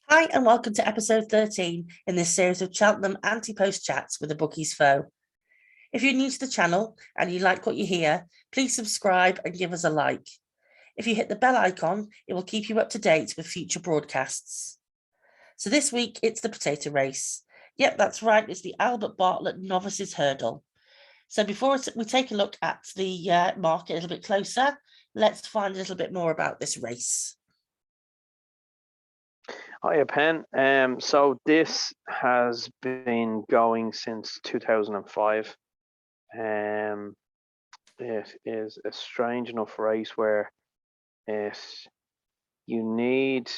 Hi, and welcome to episode 13 in this series of Cheltenham anti-post chats with the Bookies foe. If you're new to the channel and you like what you hear, please subscribe and give us a like. If you hit the bell icon, it will keep you up to date with future broadcasts. So this week, it's the potato race. Yep, that's right, it's the Albert Bartlett Novices Hurdle. So before we take a look at the market a little bit closer, let's find a little bit more about this race. Hiya, Pen. So this has been going since 2005. It is a strange enough race where you need,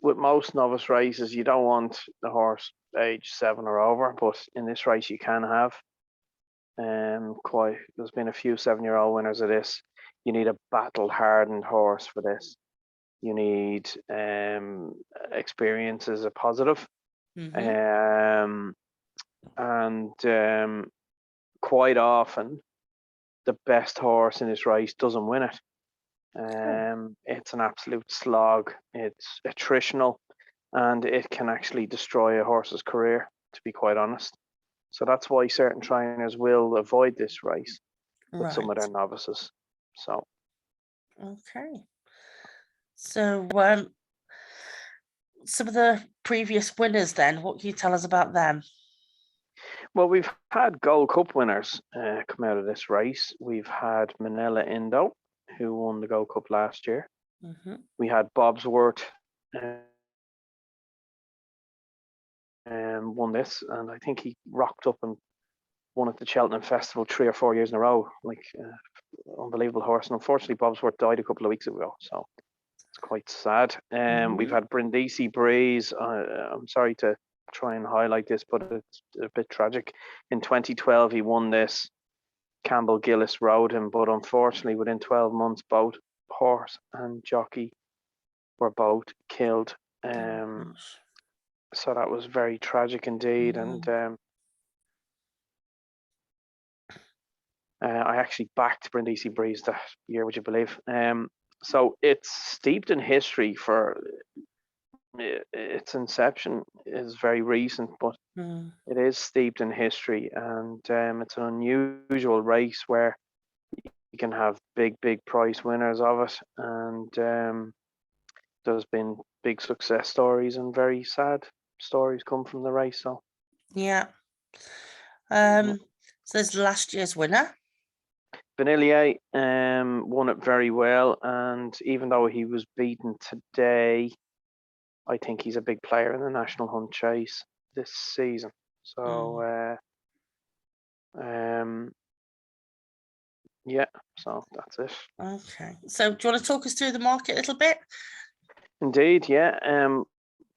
with most novice races, you don't want the horse age 7 or over, but in this race you can have. There's been a few 7-year-old winners of this. You need a battle-hardened horse for this. You need experience as a positive. And quite often the best horse in this race doesn't win it. It's an absolute slog. It's attritional, and it can actually destroy a horse's career, to be quite honest. So that's why certain trainers will avoid this race with some of their novices. So okay. So some of the previous winners then, what can you tell us about them? Well, we've had Gold Cup winners come out of this race. We've had Manila Indo, who won the Gold Cup last year. We had Bobsworth won this, and I think he rocked up and won at the Cheltenham Festival 3 or 4 years in a row. Unbelievable horse. And unfortunately, Bobsworth died a couple of weeks ago, so it's quite sad. We've had Brindisi Breeze. I'm sorry to try and highlight this, but it's a bit tragic. In 2012, he won this. Campbell Gillis rode him, but unfortunately, within 12 months, both horse and jockey were both killed. So that was very tragic indeed. And I actually backed Brindisi Breeze that year, would you believe? So it's steeped in history. For its inception is very recent, but it is steeped in history, and it's an unusual race where you can have big prize winners of it, and there's been big success stories and very sad stories come from the race. So yeah. So there's last year's winner. Vanillier won it very well, and even though he was beaten today, I think he's a big player in the National Hunt Chase this season. So yeah, so that's it. Okay. So do you want to talk us through the market a little bit? Indeed, yeah.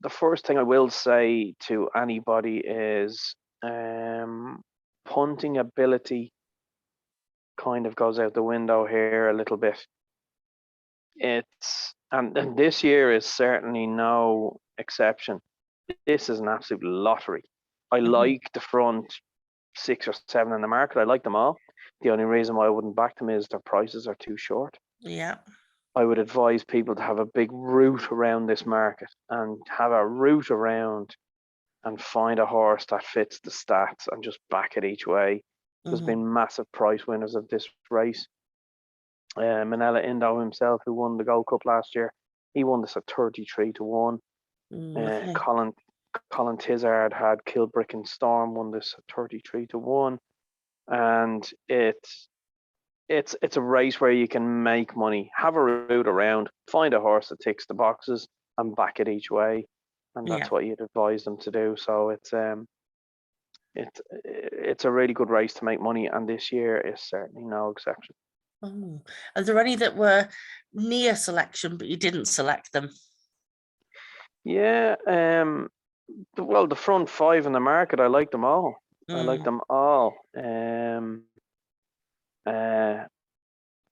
The first thing I will say to anybody is punting ability kind of goes out the window here a little bit. And this year is certainly no exception. This is an absolute lottery. I like the front 6 or 7 in the market. I like them all. The only reason why I wouldn't back them is their prices are too short. Yeah. I would advise people to have a big route around this market and have a route around and find a horse that fits the stats and just back it each way. There's been massive prize winners of this race. Manila Indo himself, who won the Gold Cup last year, he won this at 33-1. Colin Tizard had Kilbrick and Storm, won this at 33-1, and it's a race where you can make money. Have a route around, find a horse that ticks the boxes, and back it each way, and that's what you'd advise them to do. So it's a really good race to make money, and this year is certainly no exception. Are there any that were near selection but you didn't select them? Yeah, well, the front 5 in the market, I like them all. I like them all.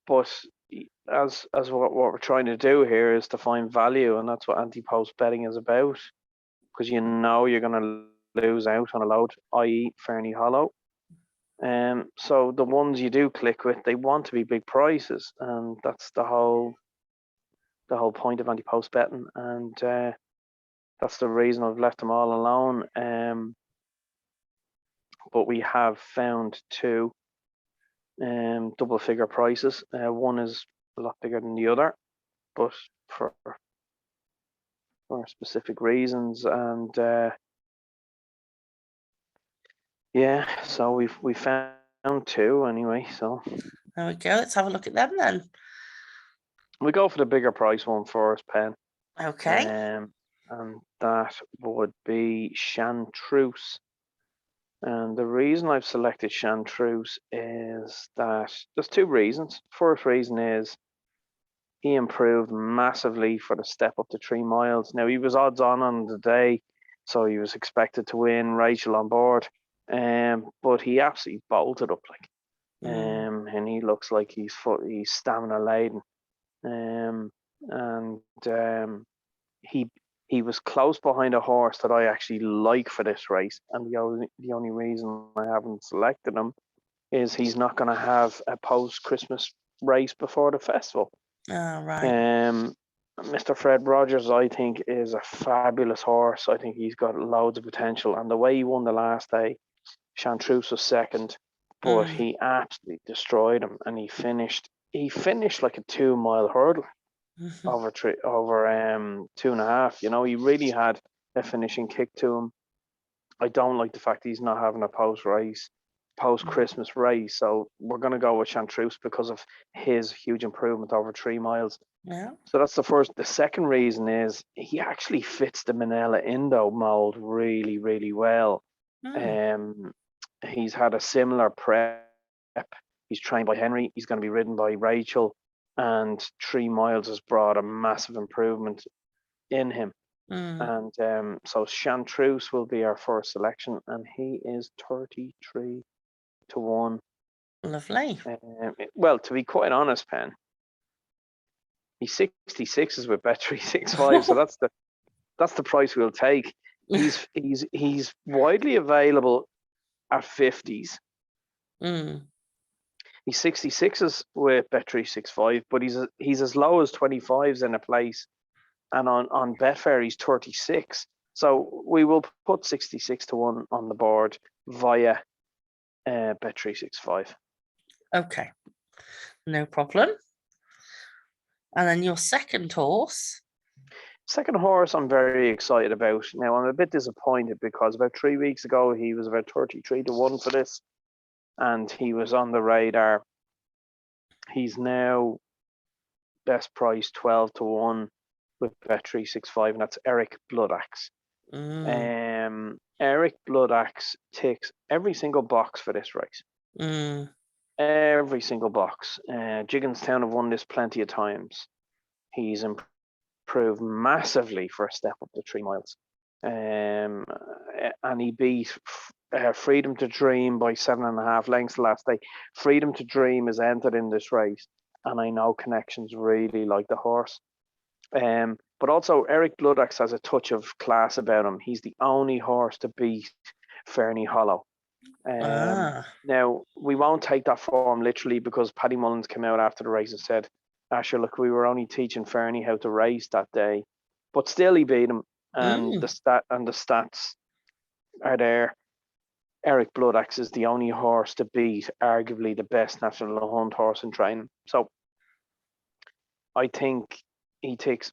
But as what we're trying to do here is to find value, and that's what anti-post betting is about, because you know you're going to lose out on a load, i.e. Fernie Hollow. So the ones you do click with, they want to be big prices, and that's the whole point of anti-post betting. And That's the reason I've left them all alone. But we have found two double figure prices. One is a lot bigger than the other, but for specific reasons. And yeah, so we found two anyway. So There we go. Let's have a look at them then. we go for the bigger price one first, Pen. Okay. And that would be Chartreuse. And the reason I've selected Chartreuse is that there's two reasons. First reason is he improved massively for the step up to 3 miles. Now, he was odds on the day, so he was expected to win, Rachel on board. But he absolutely bolted up, like, and he looks like he's stamina laden. He was close behind a horse that I actually like for this race, and the only reason I haven't selected him is he's not going to have a post-Christmas race before the festival. Oh, right. Mr. Fred Rogers, I think, is a fabulous horse. I think he's got loads of potential, and the way he won the last day, Chartreuse was second, but he absolutely destroyed him, and he finished like a 2 mile hurdle. over 2.5. You know, he really had a finishing kick to him. I don't like the fact he's not having a post-Christmas race. So we're going to go with Chartreuse because of his huge improvement over 3 miles. Yeah. So that's the first. The second reason is he actually fits the Manila Indo mold really, really well. He's had a similar prep. He's trained by Henry. He's going to be ridden by Rachel. And 3 miles has brought a massive improvement in him. And so Chartreuse will be our first selection, and he is 33 to 1. Lovely. Well, to be quite honest, Pen, he's 66s with Bet365, so that's the price we'll take. He's widely available at 50s. He's 66s with Bet365, but he's as low as 25s in a place, and on Betfair he's 36. So we will put 66 to 1 on the board via Bet365. Okay, no problem. And then your second horse. Second horse I'm very excited about. Now, I'm a bit disappointed because about 3 weeks ago he was about 33 to 1 for this, and he was on the radar. He's now best price 12 to 1 with Bet365, and that's Eric Bloodaxe. Eric Bloodaxe ticks every single box for this race. Every single box. Jigginstown have won this plenty of times. He's improved massively for a step up to 3 miles. And he beat Freedom to Dream by 7.5 lengths last day. Freedom to Dream is entered in this race, and I know Connections really like the horse. But also Eric Bloodaxe has a touch of class about him. He's the only horse to beat Fernie Hollow. Now, we won't take that form literally, because Paddy Mullins came out after the race and said, Asher, look, we were only teaching Fernie how to race that day. But still he beat him, and the stats are there. Eric Bloodaxe is the only horse to beat arguably the best National Hunt horse in training. So I think he ticks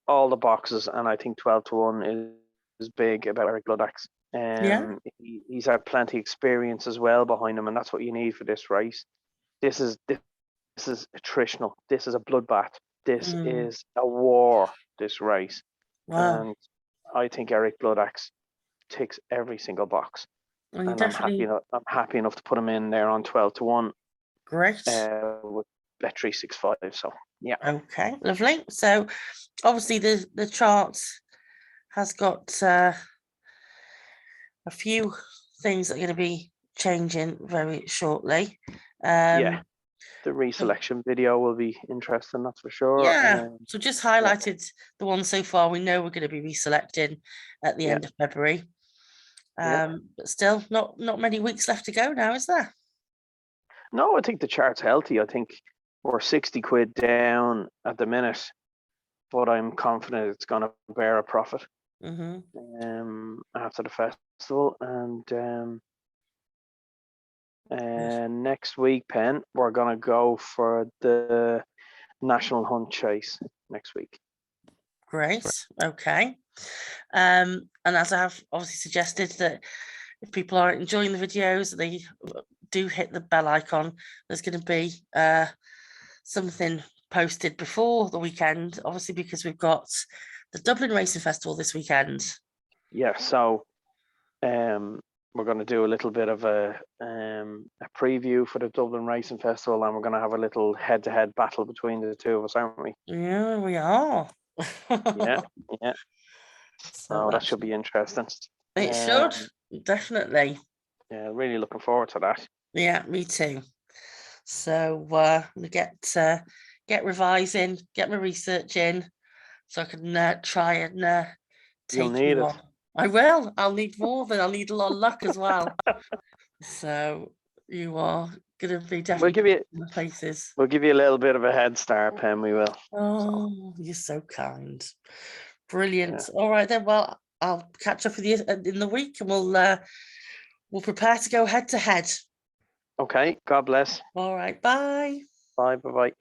all the boxes, and I think 12 to 1 is big about Eric Bloodaxe. He's had plenty of experience as well behind him, and that's what you need for this race. This is attritional. This is a bloodbath. This is a war, this race. Wow. And I think Eric Bloodaxe ticks every single box. Well, and I'm happy enough to put him in there on 12 to 1. Great. With Bet365. So yeah. Okay, lovely. So obviously the chart has got a few things that are going to be changing very shortly. The reselection video will be interesting, that's for sure. Yeah, so just highlighted the one so far. We know we're going to be reselecting at the end of February. But still not many weeks left to go now, is there? No, I think the chart's healthy. I think we're 60 quid down at the minute, but I'm confident it's going to bear a profit. after the festival. And next week, Pen, we're gonna go for the National Hunt Chase next week. Great. Okay. And as I have obviously suggested, that if people are enjoying the videos, they do hit the bell icon. There's going to be something posted before the weekend, obviously, because we've got the Dublin Racing Festival this weekend. Yeah, so we're going to do a little bit of a preview for the Dublin Racing Festival, and we're going to have a little head-to-head battle between the two of us, aren't we? Yeah, we are. Yeah. So that that's- should be interesting. It should, definitely. Yeah, really looking forward to that. Yeah, me too. So we get revising, get my research in, so I can try and You'll take need you it. on. I will. I'll need more than I'll need a lot of luck as well. So you are going to be definitely in the places. We'll give you a little bit of a head start, Pen. We will. Oh, you're so kind. Brilliant. All right then. Well, I'll catch up with you in the week, and we'll prepare to go head to head. Okay. God bless. All right. Bye. Bye. Bye. Bye.